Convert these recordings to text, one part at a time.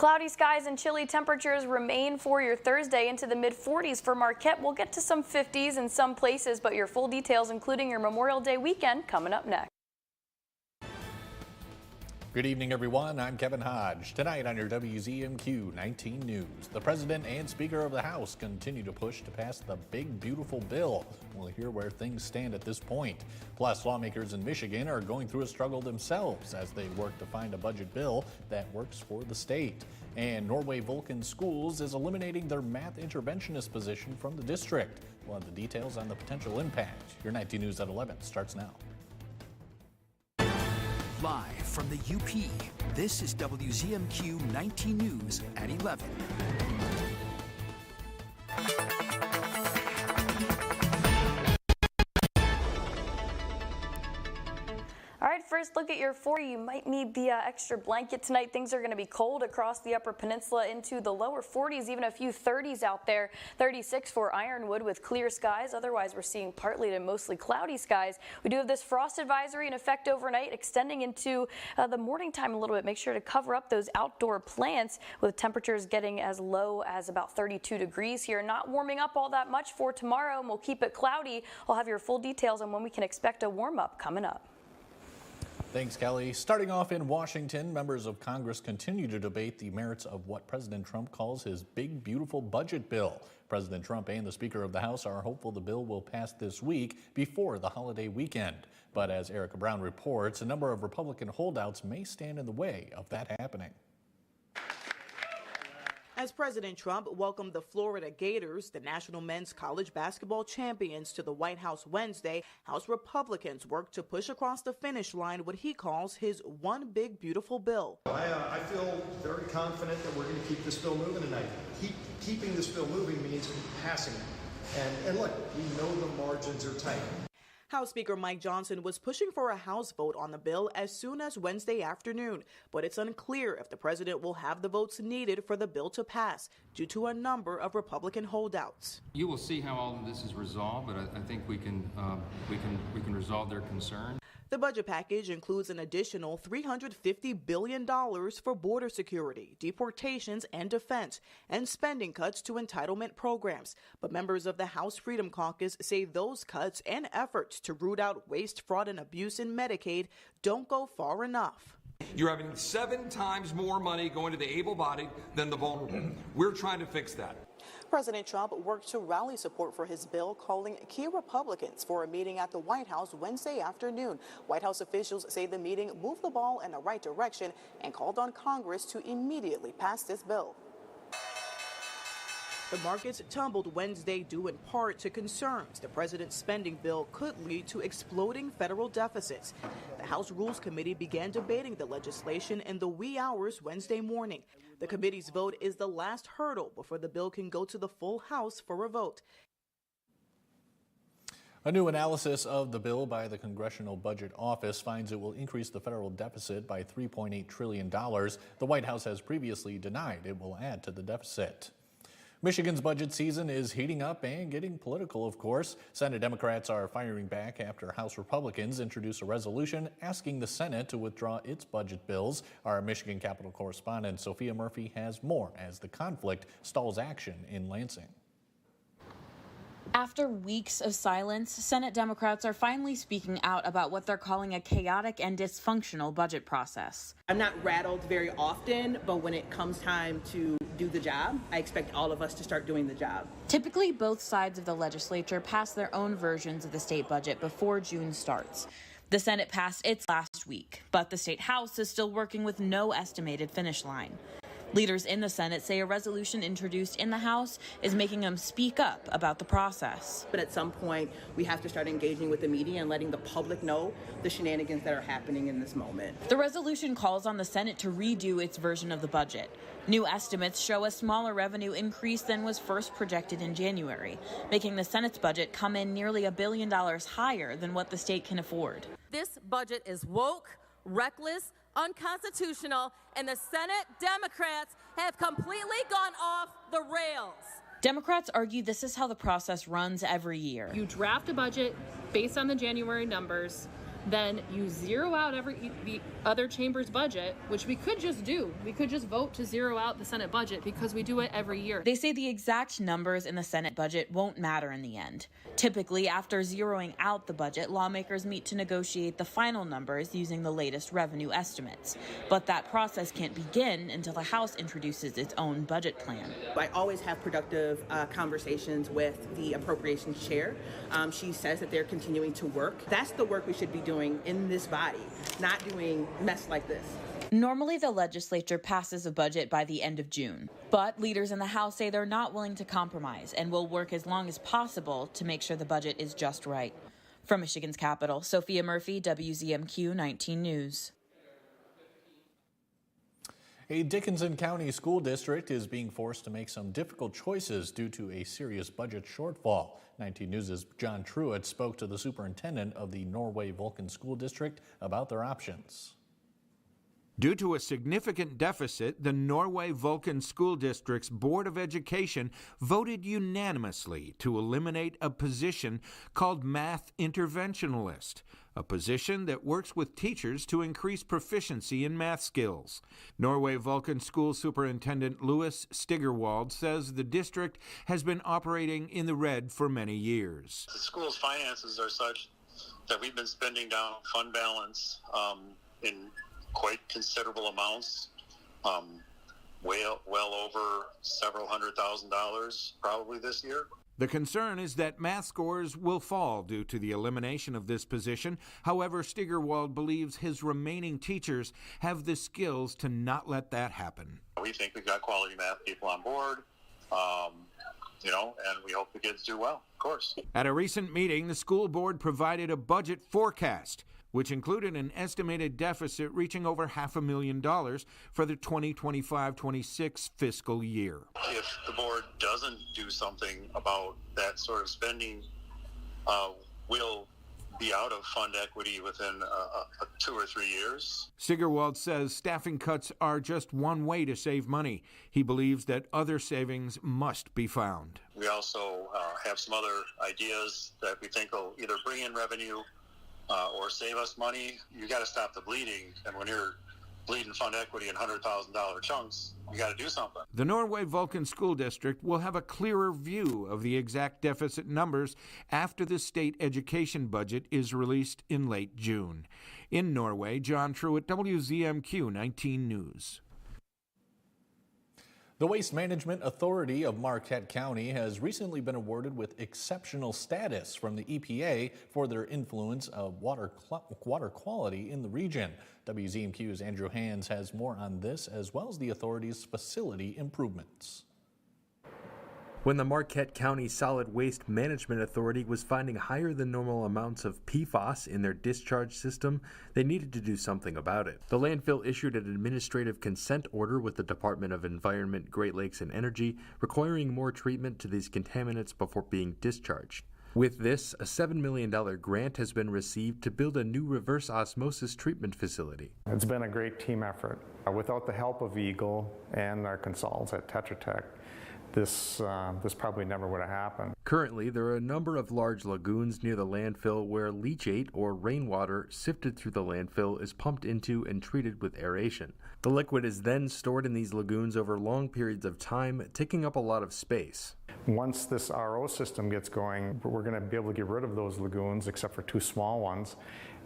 Cloudy skies and chilly temperatures remain for your Thursday into the mid-40s for Marquette. We'll get to some 50s in some places, but your full details, including your Memorial Day weekend, coming up next. Good evening, everyone. I'm Kevin Hodge. Tonight on your WZMQ 19 News, the President and Speaker of the House continue to push to pass the big, beautiful bill. We'll hear where things stand at this point. Plus, lawmakers in Michigan are going through a struggle themselves as they work to find a budget bill that works for the state. And Norway Vulcan Schools is eliminating their math interventionist position from the district. We'll have the details on the potential impact. Your 19 News at 11 starts now. Live from the UP, this is WZMQ 19 News at 11. All right, first look at your 40. You might need the extra blanket tonight. Things are going to be cold across the Upper Peninsula into the lower 40s, even a few 30s out there. 36 for Ironwood with clear skies. Otherwise, we're seeing partly to mostly cloudy skies. We do have this frost advisory in effect overnight, extending into the morning time a little bit. Make sure to cover up those outdoor plants with temperatures getting as low as about 32 degrees here. Not warming up all that much for tomorrow, and we'll keep it cloudy. I'll have your full details on when we can expect a warm up coming up. Thanks, Kelly. Starting off in Washington, members of Congress continue to debate the merits of what President Trump calls his big, beautiful budget bill. President Trump and the Speaker of the House are hopeful the bill will pass this week before the holiday weekend. But as Erica Brown reports, a number of Republican holdouts may stand in the way of that happening. As President Trump welcomed the Florida Gators, the National Men's College Basketball Champions, to the White House Wednesday, House Republicans worked to push across the finish line what he calls his one big beautiful bill. I feel very confident that we're going to keep this bill moving tonight. Keeping this bill moving means passing it. And look, we know the margins are tight. House Speaker Mike Johnson was pushing for a House vote on the bill as soon as Wednesday afternoon, but it's unclear if the president will have the votes needed for the bill to pass due to a number of Republican holdouts. You will see how all of this is resolved, but I think we can resolve their concern. The budget package includes an additional $350 billion for border security, deportations, and defense, and spending cuts to entitlement programs. But members of the House Freedom Caucus say those cuts and efforts to root out waste, fraud, and abuse in Medicaid don't go far enough. You're having 7 times more money going to the able-bodied than the vulnerable. We're trying to fix that. President Trump worked to rally support for his bill, calling key Republicans for a meeting at the White House Wednesday afternoon. White House officials say the meeting moved the ball in the right direction and called on Congress to immediately pass this bill. The markets tumbled Wednesday due in part to concerns the president's spending bill could lead to exploding federal deficits. The House Rules Committee began debating the legislation in the wee hours Wednesday morning. The committee's vote is the last hurdle before the bill can go to the full House for a vote. A new analysis of the bill by the Congressional Budget Office finds it will increase the federal deficit by $3.8 trillion. The White House has previously denied it will add to the deficit. Michigan's budget season is heating up and getting political, of course. Senate Democrats are firing back after House Republicans introduce a resolution asking the Senate to withdraw its budget bills. Our Michigan Capitol correspondent Sophia Murphy has more as the conflict stalls action in Lansing. After weeks of silence, Senate Democrats are finally speaking out about what they're calling a chaotic and dysfunctional budget process. I'm not rattled very often, but when it comes time to do the job, I expect all of us to start doing the job. Typically, both sides of the legislature pass their own versions of the state budget before June starts. The Senate passed its last week, but the state House is still working with no estimated finish line. Leaders in the Senate say a resolution introduced in the House is making them speak up about the process. But at some point, we have to start engaging with the media and letting the public know the shenanigans that are happening in this moment. The resolution calls on the Senate to redo its version of the budget. New estimates show a smaller revenue increase than was first projected in January, making the Senate's budget come in nearly $1 billion higher than what the state can afford. This budget is woke, reckless, unconstitutional, and the Senate Democrats have completely gone off the rails. Democrats argue this is how the process runs every year. You draft a budget based on the January numbers. then you zero out the other chamber's budget, which we could just do. We could just vote to zero out the Senate budget because we do it every year. They say the exact numbers in the Senate budget won't matter in the end. Typically, after zeroing out the budget, lawmakers meet to negotiate the final numbers using the latest revenue estimates. But that process can't begin until the House introduces its own budget plan. I always have productive conversations with the appropriations chair. She says that they're continuing to work. That's the work we should be doing in this body, not doing mess like this. Normally, the legislature passes a budget by the end of June, but leaders in the House say they're not willing to compromise and will work as long as possible to make sure the budget is just right. From Michigan's capital, Sophia Murphy, WZMQ 19 News. A Dickinson County school district is being forced to make some difficult choices due to a serious budget shortfall. 19 News' John Truitt spoke to the superintendent of the Norway Vulcan School District about their options. Due to a significant deficit, the Norway Vulcan School District's Board of Education voted unanimously to eliminate a position called Math Interventionalist, a position that works with teachers to increase proficiency in math skills. Norway Vulcan School Superintendent Louis Stigerwald says the district has been operating in the red for many years. The school's finances are such that we've been spending down fund balance in quite considerable amounts, well over several $100,000 probably this year. The concern is that math scores will fall due to the elimination of this position. However, Stigerwald believes his remaining teachers have the skills to not let that happen. We think we've got quality math people on board, and we hope the kids do well, of course. At a recent meeting, the school board provided a budget forecast, which included an estimated deficit reaching over $500,000 for the 2025-26 fiscal year. If the board doesn't do something about that sort of spending, we'll be out of fund equity within 2 or 3 years. Stigerwald says staffing cuts are just one way to save money. He believes that other savings must be found. We also have some other ideas that we think will either bring in revenue or save us money. You got to stop the bleeding, and when you're bleeding fund equity in $100,000 chunks, you got to do something. The Norway Vulcan School District will have a clearer view of the exact deficit numbers after the state education budget is released in late June. In Norway, John Truitt, WZMQ 19 News. The Waste Management Authority of Marquette County has recently been awarded with exceptional status from the EPA for their influence of water quality in the region. WZMQ's Andrew Hands has more on this, as well as the authority's facility improvements. When the Marquette County Solid Waste Management Authority was finding higher than normal amounts of PFAS in their discharge system, they needed to do something about it. The landfill issued an administrative consent order with the Department of Environment, Great Lakes and Energy, requiring more treatment to these contaminants before being discharged. With this, a $7 million grant has been received to build a new reverse osmosis treatment facility. It's been a great team effort. Without the help of Eagle and our consultants at Tetra Tech, this probably never would have happened. Currently, there are a number of large lagoons near the landfill where leachate, or rainwater, sifted through the landfill is pumped into and treated with aeration. The liquid is then stored in these lagoons over long periods of time, taking up a lot of space. Once this RO system gets going, we're going to be able to get rid of those lagoons, except for 2 small ones,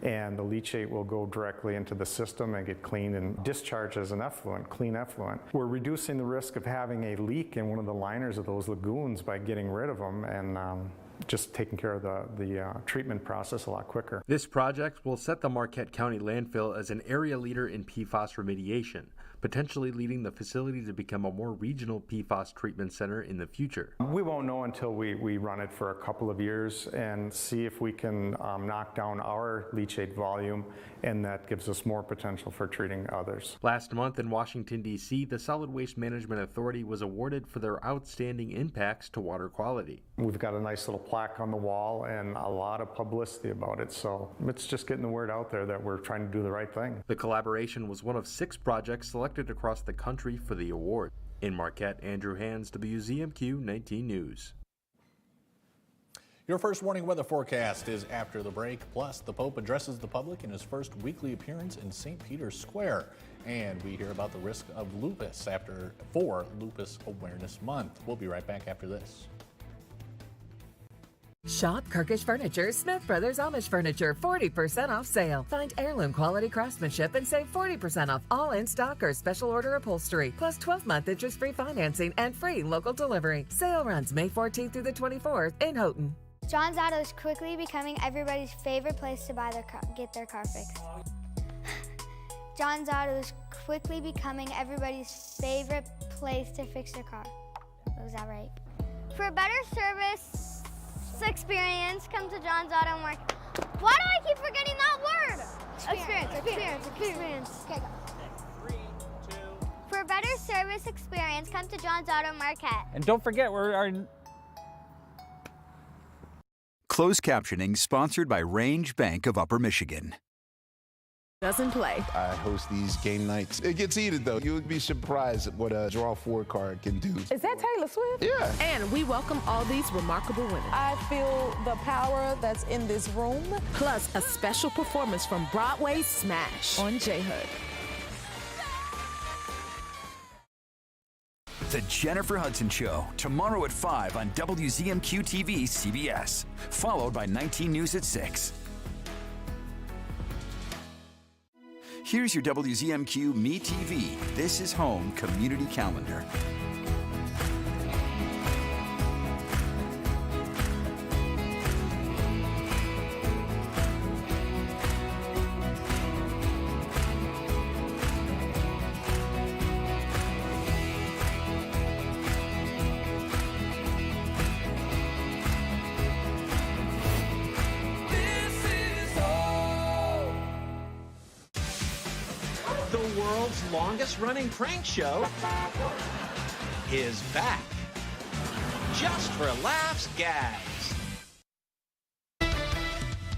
and the leachate will go directly into the system and get cleaned and discharged as an effluent, clean effluent. We're reducing the risk of having a leak in one of the liners of those lagoons by getting rid of them and just taking care of the treatment process a lot quicker. This project will set the Marquette County landfill as an area leader in PFAS remediation, potentially leading the facility to become a more regional PFAS treatment center in the future. We won't know until we run it for a couple of years and see if we can knock down our leachate volume, and that gives us more potential for treating others. Last month in Washington, D.C., the Solid Waste Management Authority was awarded for their outstanding impacts to water quality. We've got a nice little plaque on the wall and a lot of publicity about it, so it's just getting the word out there that we're trying to do the right thing. The collaboration was one of 6 projects selected across the country for the award. In Marquette, Andrew Hands, WZMQ 19 News. Your first warning weather forecast is after the break. Plus, the Pope addresses the public in his first weekly appearance in St. Peter's Square. And we hear about the risk of lupus for Lupus Awareness Month. We'll be right back after this. Shop Kirkish Furniture, Smith Brothers Amish Furniture, 40% off sale. Find heirloom quality craftsmanship and save 40% off all in-stock or special order upholstery, plus 12-month interest-free financing and free local delivery. Sale runs May 14th through the 24th in Houghton. John's Auto is quickly becoming everybody's favorite place to get their car fixed. John's Auto is quickly becoming everybody's favorite place to fix their car. Was that right? For a better service experience, come to John's Auto Market. Why do I keep forgetting that word? Experience. Okay, go. 3, 2. For a better service experience, come to John's Auto Market. And don't forget, Closed captioning sponsored by Range Bank of Upper Michigan. Doesn't play. I host these game nights. It gets heated, though. You would be surprised at what a draw 4 card can do. Is that Taylor Swift? Yeah. And we welcome all these remarkable women. I feel the power that's in this room. Plus, a special performance from Broadway's Smash on J-Hood. The Jennifer Hudson Show, tomorrow at 5 on WZMQ TV CBS, followed by 19 News at 6. Here's your WZMQ Me TV, This Is Home community calendar. The world's longest running prank show is back. Just for laughs, gags.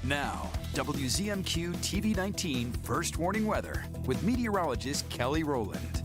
Now, WZMQ TV 19 First Warning Weather with meteorologist Kelly Rowland.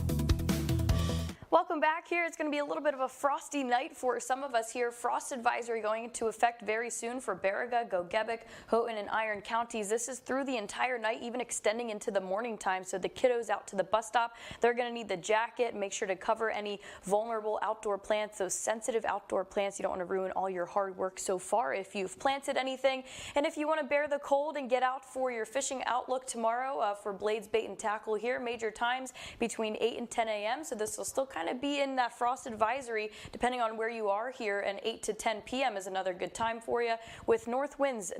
Welcome back here. It's going to be a little bit of a frosty night for some of us here. Frost advisory going into effect very soon for Baraga, Gogebic, Houghton, and Iron counties. This is through the entire night, even extending into the morning time. So the kiddos out to the bus stop, they're going to need the jacket. Make sure to cover any vulnerable outdoor plants, those sensitive outdoor plants. You don't want to ruin all your hard work so far if you've planted anything. And if you want to bear the cold and get out for your fishing outlook tomorrow for Blades Bait and Tackle here, major times between 8 and 10 a.m. So this will still kind of be in that frost advisory depending on where you are here, and 8 to 10 p.m. is another good time for you. With north winds,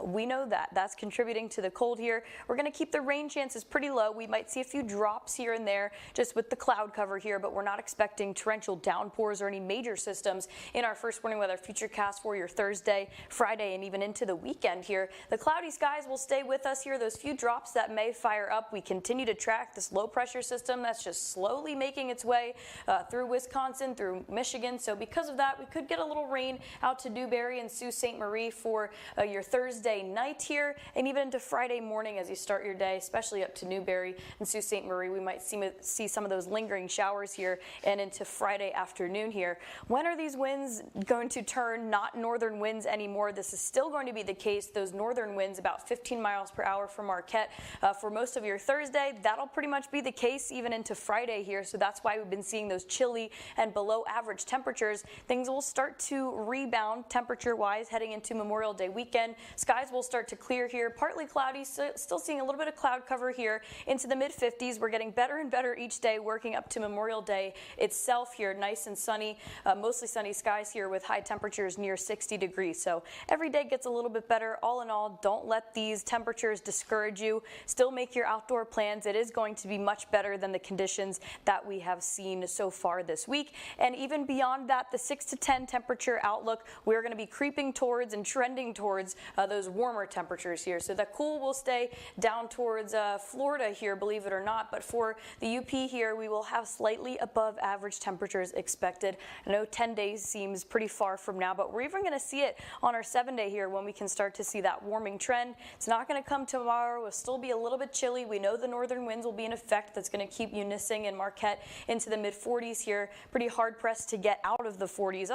we know that's contributing to the cold here. We're going to keep the rain chances pretty low. We might see a few drops here and there just with the cloud cover here, but we're not expecting torrential downpours or any major systems in our first warning weather futurecast for your Thursday, Friday, and even into the weekend here. The cloudy skies will stay with us here. Those few drops that may fire up, we continue to track this low pressure system that's just slowly making its way through Wisconsin, through Michigan. So because of that, we could get a little rain out to Newberry and Sault Ste. Marie for your Thursday night here, and even into Friday morning as you start your day, especially up to Newberry and Sault Ste. Marie. We might see some of those lingering showers here and into Friday afternoon here. When are these winds going to turn not northern winds anymore? This is still going to be the case. Those northern winds about 15 miles per hour for Marquette for most of your Thursday. That'll pretty much be the case even into Friday here. So that's why we've been seeing those chilly and below average temperatures. Things will start to rebound temperature-wise heading into Memorial Day weekend. Skies will start to clear here, partly cloudy, still seeing a little bit of cloud cover here into the mid-50s. We're getting better and better each day, working up to Memorial Day itself here. Nice and sunny, mostly sunny skies here with high temperatures near 60 degrees. So every day gets a little bit better. All in all, don't let these temperatures discourage you. Still make your outdoor plans. It is going to be much better than the conditions that we have seen so far this week. And even beyond that, the 6 to 10 temperature outlook, we're going to be creeping towards and trending towards those warmer temperatures here. So the cool will stay down towards Florida here, believe it or not. But for the UP here, we will have slightly above average temperatures expected. I know 10 days seems pretty far from now, but we're even going to see it on our 7-day here when we can start to see that warming trend. It's not going to come tomorrow. It'll still be a little bit chilly. We know the northern winds will be in effect. That's going to keep Unising and Marquette into the mid-40s here. Pretty hard pressed to get out of the 40s.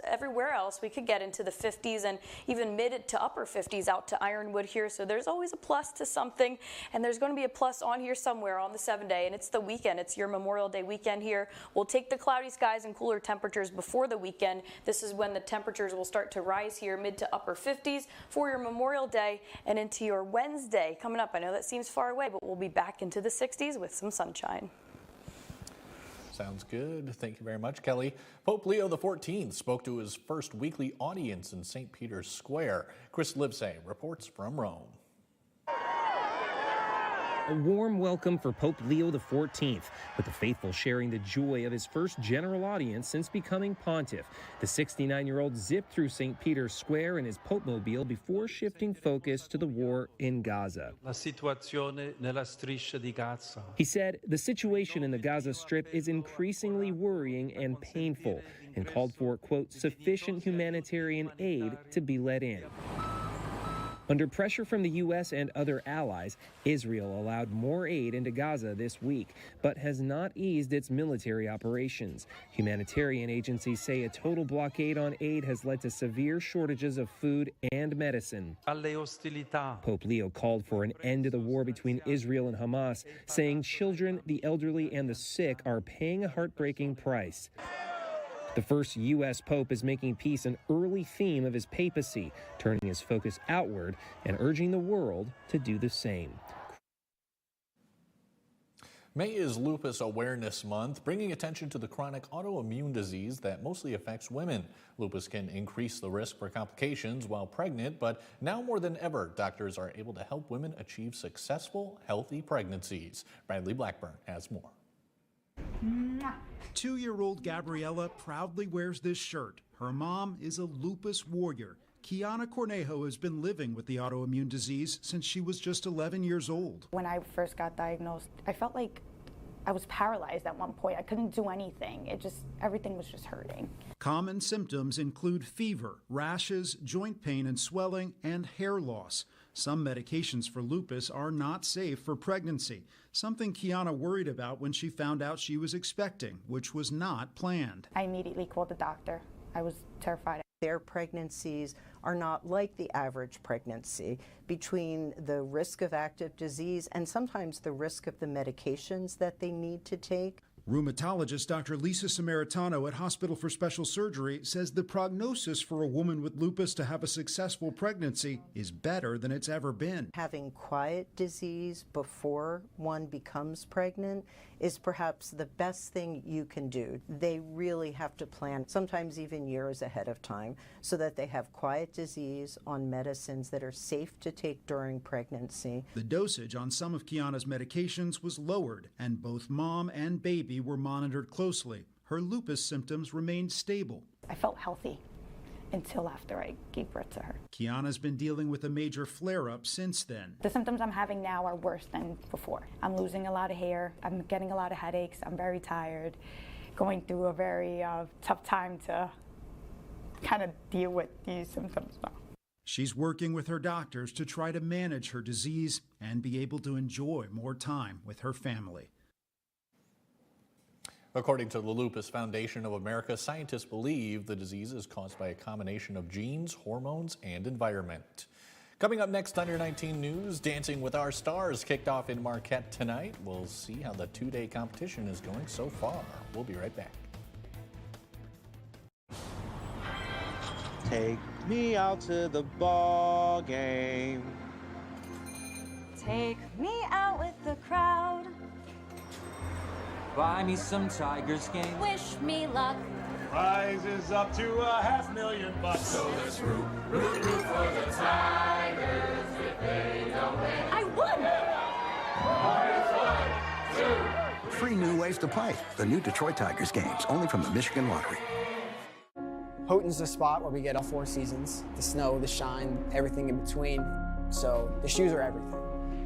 Everywhere else, we could get into the 50s and even mid to upper 50s out to Ironwood here. So there's always a plus to something, and there's going to be a plus on here somewhere on the 7-day, and it's the weekend. It's your Memorial Day weekend here. We'll take the cloudy skies and cooler temperatures before the weekend. This is when the temperatures will start to rise here, mid to upper 50s for your Memorial Day and into your Wednesday coming up. I know that seems far away, but we'll be back into the 60s with some sunshine. Sounds good. Thank you very much, Kelly. Pope Leo XIV spoke to his first weekly audience in St. Peter's Square. Chris Livesay reports from Rome. A warm welcome for Pope Leo XIV, with the faithful sharing the joy of his first general audience since becoming pontiff. The 69-year-old zipped through St. Peter's Square in his Pope-mobile before shifting focus to the war in Gaza. La situazione nella striscia di Gaza. He said the situation in the Gaza Strip is increasingly worrying and painful, and called for, quote, sufficient humanitarian aid to be let in. Under pressure from the U.S. and other allies, Israel allowed more aid into Gaza this week, but has not eased its military operations. Humanitarian agencies say a total blockade on aid has led to severe shortages of food and medicine. Alle ostilità. Pope Leo called for an end to the war between Israel and Hamas, saying children, the elderly, and the sick are paying a heartbreaking price. The first U.S. Pope is making peace an early theme of his papacy, turning his focus outward and urging the world to do the same. May is Lupus Awareness Month, bringing attention to the chronic autoimmune disease that mostly affects women. Lupus can increase the risk for complications while pregnant, but now more than ever, doctors are able to help women achieve successful, healthy pregnancies. Bradley Blackburn has more. 2-year-old Gabriella proudly wears this shirt. Her mom is a lupus warrior. Kiana Cornejo has been living with the autoimmune disease since she was just 11 years old. When I first got diagnosed, I felt like I was paralyzed at one point. I couldn't do anything. Everything was just hurting. Common symptoms include fever, rashes, joint pain and swelling, and hair loss. Some medications for lupus are not safe for pregnancy, something Kiana worried about when she found out she was expecting, which was not planned. I immediately called the doctor. I was terrified. Their pregnancies are not like the average pregnancy. Between the risk of active disease and sometimes the risk of the medications that they need to take. Rheumatologist Dr. Lisa Samaritano at Hospital for Special Surgery says the prognosis for a woman with lupus to have a successful pregnancy is better than it's ever been. Having quiet disease before one becomes pregnant is perhaps the best thing you can do. They really have to plan, sometimes even years ahead of time, so that they have quiet disease on medicines that are safe to take during pregnancy. The dosage on some of Kiana's medications was lowered, and both mom and baby were monitored closely. Her lupus symptoms remained stable. I felt healthy until after I gave birth to her. Kiana's been dealing with a major flare-up since then. The symptoms I'm having now are worse than before. I'm losing a lot of hair. I'm getting a lot of headaches. I'm very tired, going through a very tough time to kind of deal with these symptoms now. She's working with her doctors to try to manage her disease and be able to enjoy more time with her family. According to the Lupus Foundation of America, scientists believe the disease is caused by a combination of genes, hormones, and environment. Coming up next on your 19 News, Dancing with Our Stars kicked off in Marquette tonight. We'll see how the 2-day competition is going so far. We'll be right back. Take me out to the ball game. Take me out with the crowd. Buy me some Tigers game. Wish me luck. Prize is up to $500,000. So let's root for the Tigers if they don't win. I won! 1, 2, Free new ways to play. The new Detroit Tigers games, only from the Michigan Lottery. Houghton's the spot where we get all 4 seasons. The snow, the shine, everything in between. So the shoes are everything.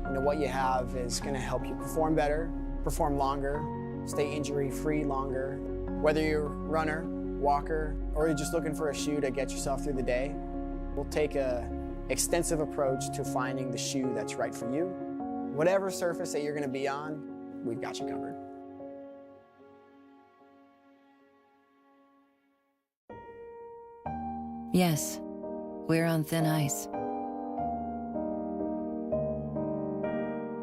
You know, what you have is going to help you perform better, perform longer, stay injury-free longer. Whether you're a runner, walker, or you're just looking for a shoe to get yourself through the day, we'll take an extensive approach to finding the shoe that's right for you. Whatever surface that you're going to be on, we've got you covered. Yes, we're on thin ice.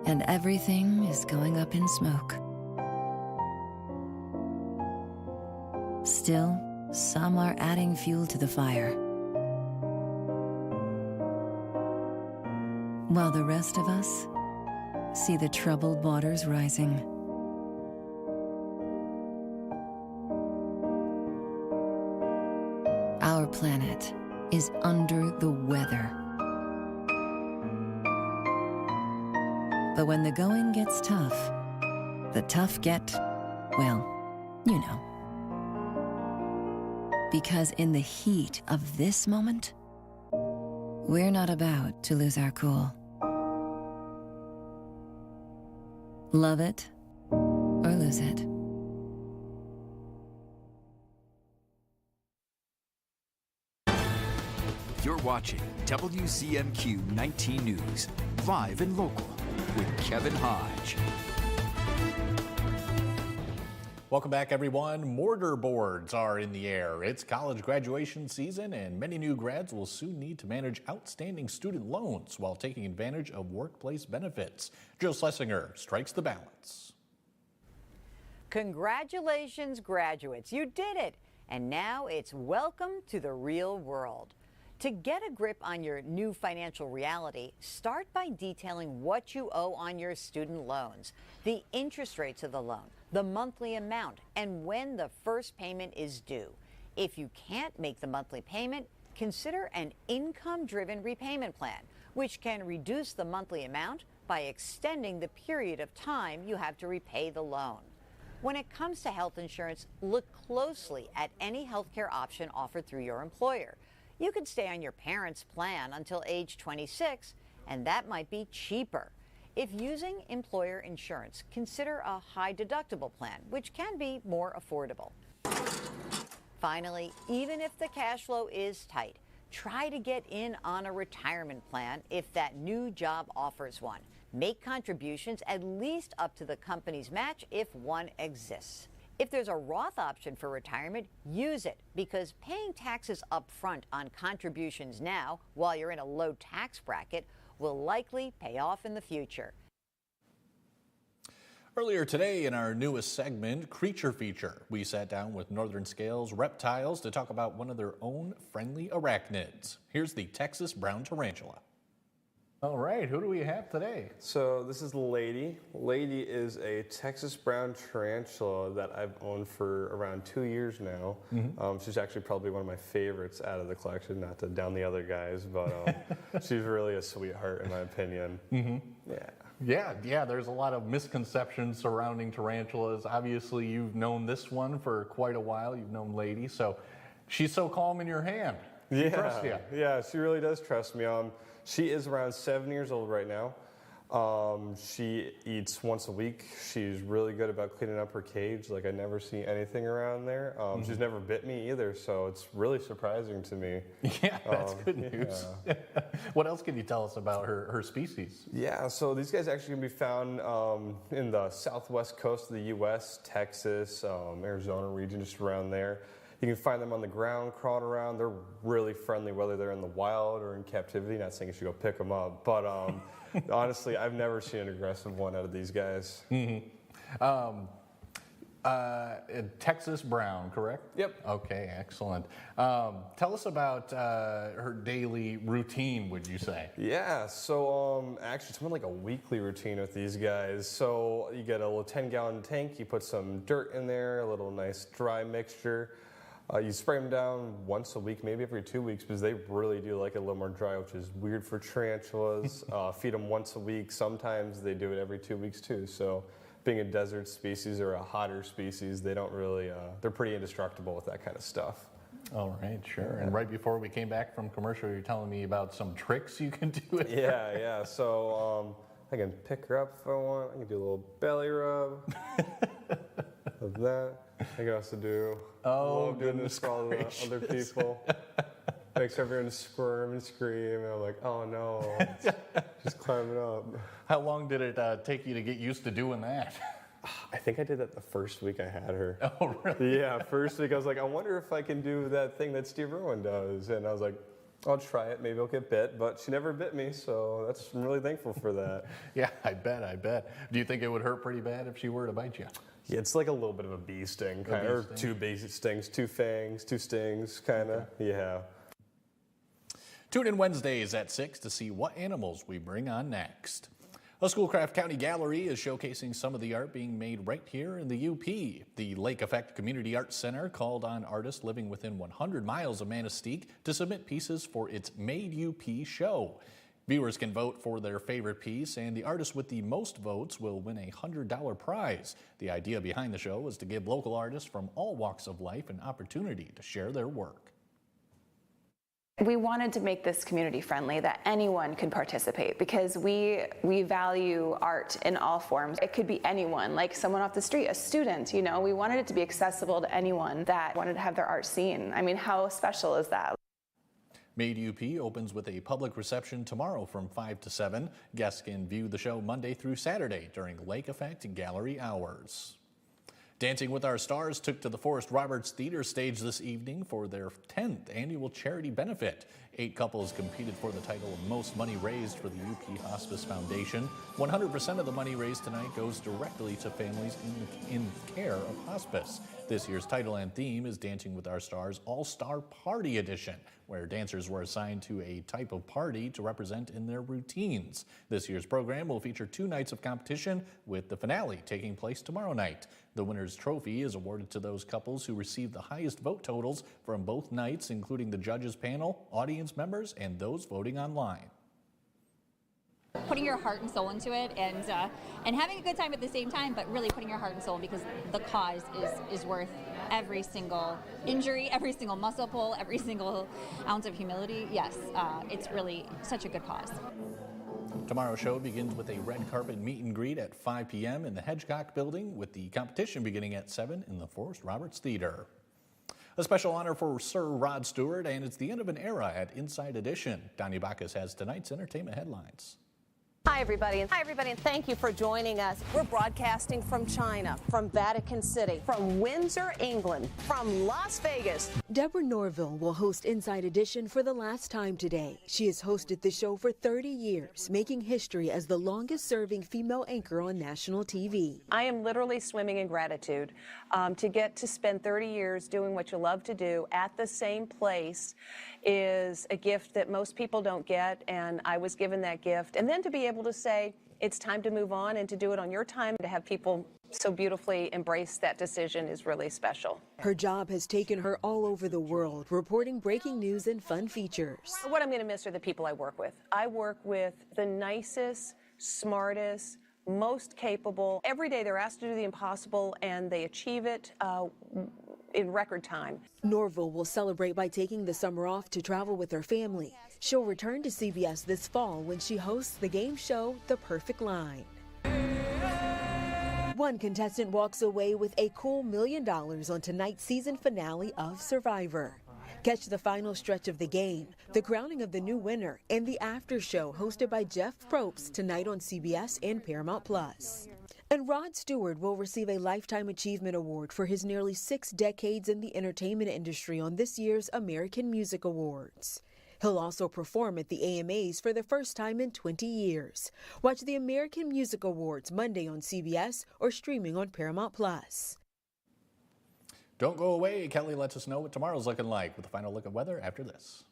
And everything is going up in smoke. Still, some are adding fuel to the fire, while the rest of us see the troubled waters rising. Our planet is under the weather. But when the going gets tough, the tough get, well, you know. Because in the heat of this moment, we're not about to lose our cool. Love it or lose it. You're watching WZMQ 19 News, live and local, with Kevin Hodge. Welcome back, everyone. Mortar boards are in the air. It's college graduation season, and many new grads will soon need to manage outstanding student loans while taking advantage of workplace benefits. Jill Schlesinger strikes the balance. Congratulations, graduates. You did it. And now it's welcome to the real world. To get a grip on your new financial reality, start by detailing what you owe on your student loans, the interest rates of the loan, the monthly amount, and when the first payment is due. If you can't make the monthly payment, consider an income-driven repayment plan, which can reduce the monthly amount by extending the period of time you have to repay the loan. When it comes to health insurance, look closely at any healthcare option offered through your employer. You could stay on your parents' plan until age 26, and that might be cheaper. If using employer insurance, consider a high deductible plan, which can be more affordable. Finally, even if the cash flow is tight, try to get in on a retirement plan if that new job offers one. Make contributions at least up to the company's match if one exists. If there's a Roth option for retirement, use it, because paying taxes up front on contributions now, while you're in a low tax bracket, will likely pay off in the future. Earlier today in our newest segment, Creature Feature, we sat down with Northern Scales Reptiles to talk about one of their own friendly arachnids. Here's the Texas brown tarantula. All right, who do we have today? So this is Lady. Lady is a Texas brown tarantula that I've owned for around 2 years now. She's actually probably one of my favorites out of the collection, not to down the other guys, but she's really a sweetheart in my opinion. Yeah, there's a lot of misconceptions surrounding tarantulas. Obviously, you've known this one for quite a while. You've known Lady, so she's so calm in your hand. She trusts you. Yeah, she really does trust me. She is around 7 years old right now. She eats once a week. She's really good about cleaning up her cage. Like, I never see anything around there. She's never bit me either, so it's really surprising to me. Yeah, that's good news. Yeah. What else can you tell us about her species? Yeah, so these guys actually can be found in the southwest coast of the U.S., Texas, Arizona region, just around there. You can find them on the ground, crawling around. They're really friendly, whether they're in the wild or in captivity. Not saying you should go pick them up, but honestly, I've never seen an aggressive one out of these guys. Texas brown, correct? Yep. Okay, excellent. Tell us about her daily routine, would you say? Yeah, so actually it's more like a weekly routine with these guys. So you get a little 10-gallon tank, you put some dirt in there, a little nice dry mixture. You spray them down once a week, maybe every 2 weeks, because they really do like it a little more dry, which is weird for tarantulas. Feed them once a week. Sometimes they do it every 2 weeks too. So being a desert species or a hotter species, they don't really, they're pretty indestructible with that kind of stuff. All right, sure. And right before we came back from commercial, you were telling me about some tricks you can do with her. Yeah. So I can pick her up if I want. I can do a little belly rub of that. I can also do, love doing this for all the other people. Makes everyone squirm and scream. And I'm like, oh no, just climbing up. How long did it take you to get used to doing that? I think I did that the first week I had her. Oh, really? Yeah, first week I was like, I wonder if I can do that thing that Steve Irwin does. And I was like, I'll try it. Maybe I'll get bit. But she never bit me, so I'm really thankful for that. Yeah, I bet. Do you think it would hurt pretty bad if she were to bite you? Yeah, it's like a little bit of a bee sting, kind of, or 2 bee stings, 2 fangs, 2 stings, kind of. Okay. Yeah. Tune in Wednesdays at 6 to see what animals we bring on next. A Schoolcraft County Gallery is showcasing some of the art being made right here in the UP. The Lake Effect Community Arts Center called on artists living within 100 miles of Manistee to submit pieces for its Made UP show. Viewers can vote for their favorite piece, and the artist with the most votes will win a $100 prize. The idea behind the show was to give local artists from all walks of life an opportunity to share their work. We wanted to make this community friendly, that anyone could participate, because we value art in all forms. It could be anyone, like someone off the street, a student, you know. We wanted it to be accessible to anyone that wanted to have their art seen. I mean, how special is that? Made UP opens with a public reception tomorrow from 5 to 7. Guests can view the show Monday through Saturday during Lake Effect Gallery hours. Dancing with Our Stars took to the Forrest Roberts Theater stage this evening for their 10th annual charity benefit. 8 couples competed for the title of Most Money Raised for the UP Hospice Foundation. 100% of the money raised tonight goes directly to families in care of hospice. This year's title and theme is Dancing with Our Stars All-Star Party Edition, where dancers were assigned to a type of party to represent in their routines. This year's program will feature 2 nights of competition, with the finale taking place tomorrow night. The winner's trophy is awarded to those couples who receive the highest vote totals from both nights, including the judges panel, audience members, and those voting online. Putting your heart and soul into it, and having a good time at the same time, but really putting your heart and soul, because the cause is worth every single injury, every single muscle pull, every single ounce of humility. Yes, it's really such a good cause. Tomorrow's show begins with a red carpet meet and greet at 5 p.m. in the Hedgecock Building, with the competition beginning at 7 in the Forrest Roberts Theater. A special honor for Sir Rod Stewart, and it's the end of an era at Inside Edition. Donnie Bacchus has tonight's entertainment headlines. Hi, everybody, and thank you for joining us. We're broadcasting from China, from Vatican City, from Windsor, England, from Las Vegas. Deborah Norville will host Inside Edition for the last time today. She has hosted the show for 30 years, making history as the longest-serving female anchor on national TV. I am literally swimming in gratitude. To get to spend 30 years doing what you love to do at the same place is a gift that most people don't get, and I was given that gift. And then to be able to say, it's time to move on and to do it on your time, to have people so beautifully embrace that decision is really special. Her job has taken her all over the world, reporting breaking news and fun features. What I'm going to miss are the people I work with. I work with the nicest, smartest, most capable. Every day they're asked to do the impossible, and they achieve it in record time. Norville will celebrate by taking the summer off to travel with her family. She'll return to CBS this fall when she hosts the game show The Perfect Line. One contestant walks away with a cool $1 million on tonight's season finale of Survivor. Catch the final stretch of the game, the crowning of the new winner, and the after show hosted by Jeff Probst tonight on CBS and Paramount+. And Rod Stewart will receive a Lifetime Achievement Award for his nearly 6 decades in the entertainment industry on this year's American Music Awards. He'll also perform at the AMAs for the first time in 20 years. Watch the American Music Awards Monday on CBS or streaming on Paramount+. Don't go away. Kelly lets us know what tomorrow's looking like with a final look at weather after this.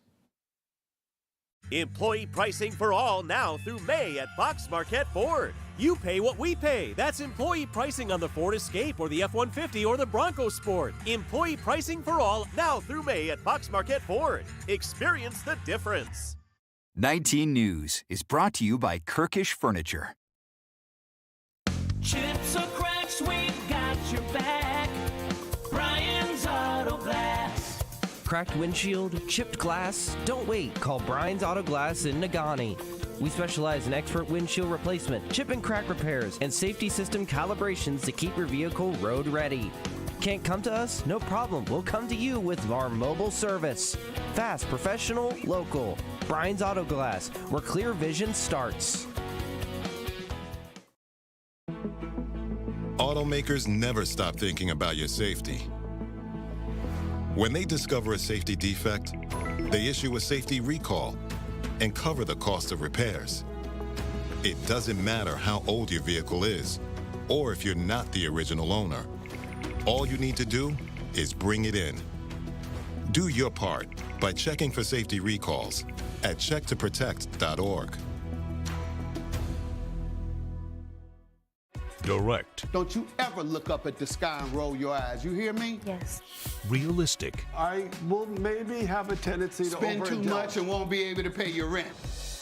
Employee pricing for all now through May at Fox Marquette Ford. You pay what we pay. That's employee pricing on the Ford Escape or the F-150 or the Bronco Sport. Employee pricing for all now through May at Fox Marquette Ford. Experience the difference. 19 News is brought to you by Kirkish Furniture. Chips or cracks, we've got your back. Brian's Auto Glass. Cracked windshield, chipped glass? Don't wait. Call Brian's Auto Glass in Nagani. We specialize in expert windshield replacement, chip and crack repairs, and safety system calibrations to keep your vehicle road ready. Can't come to us? No problem. We'll come to you with our mobile service. Fast, professional, local. Brian's Auto Glass, where clear vision starts. Auto automakers never stop thinking about your safety. When they discover a safety defect, they issue a safety recall and cover the cost of repairs. It doesn't matter how old your vehicle is or if you're not the original owner. All you need to do is bring it in. Do your part by checking for safety recalls at checktoprotect.org. Direct. Don't you ever look up at the sky and roll your eyes. You hear me? Yes. Realistic. I will maybe have a tendency to spend too much and won't be able to pay your rent.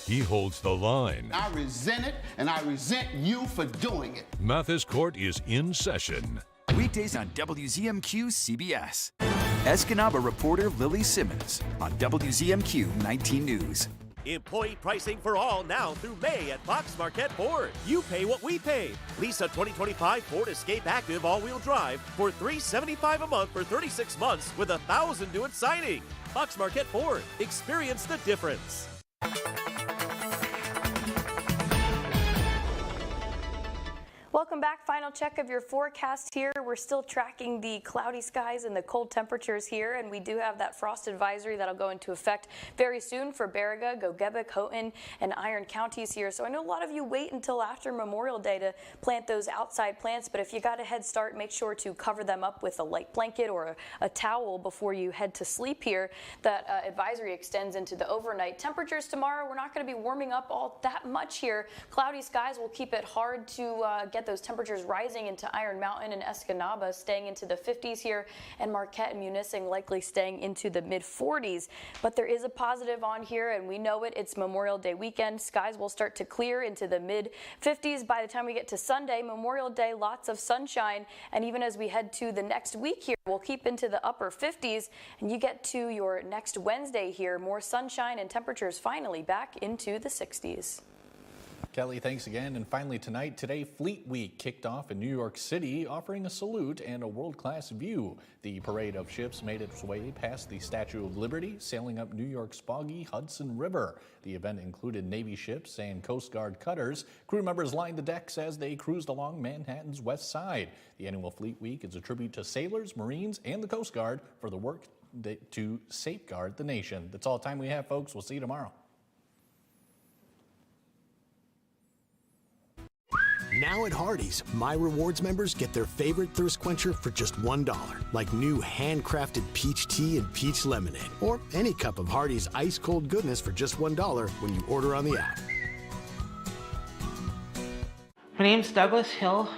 He holds the line. I resent it, and I resent you for doing it. Mathis Court is in session. Weekdays on WZMQ CBS. Escanaba reporter Lily Simmons on WZMQ 19 News. Employee pricing for all now through May at Fox Marquette Ford. You pay what we pay. Lease a 2025 Ford Escape Active all-wheel drive for $375 a month for 36 months with $1,000 due at signing. Fox Marquette Ford. Experience the difference. Welcome back. Final check of your forecast here. We're still tracking the cloudy skies and the cold temperatures here, and we do have that frost advisory that'll go into effect very soon for Baraga, Gogebic, Houghton, and Iron counties here. So I know a lot of you wait until after Memorial Day to plant those outside plants, but if you got a head start, make sure to cover them up with a light blanket or a towel before you head to sleep here. That advisory extends into the overnight. Temperatures tomorrow, we're not going to be warming up all that much here. Cloudy skies will keep it hard to get those temperatures rising into Iron Mountain and Escanaba, staying into the 50s here, and Marquette and Munising likely staying into the mid-40s. But there is a positive on here, and we know it. It's Memorial Day weekend. Skies will start to clear into the mid-50s by the time we get to Sunday. Memorial Day, lots of sunshine, and even as we head to the next week here, we'll keep into the upper 50s, and you get to your next Wednesday here, more sunshine and temperatures finally back into the 60s. Kelly, thanks again. And finally tonight, today Fleet Week kicked off in New York City, offering a salute and a world-class view. The parade of ships made its way past the Statue of Liberty, sailing up New York's foggy Hudson River. The event included Navy ships and Coast Guard cutters. Crew members lined the decks as they cruised along Manhattan's west side. The annual Fleet Week is a tribute to sailors, Marines, and the Coast Guard for the work to safeguard the nation. That's all the time we have, folks. We'll see you tomorrow. Now at Hardee's, My Rewards members get their favorite thirst quencher for just $1, like new handcrafted peach tea and peach lemonade, or any cup of Hardee's ice-cold goodness for just $1 when you order on the app. My name's Douglas Hill.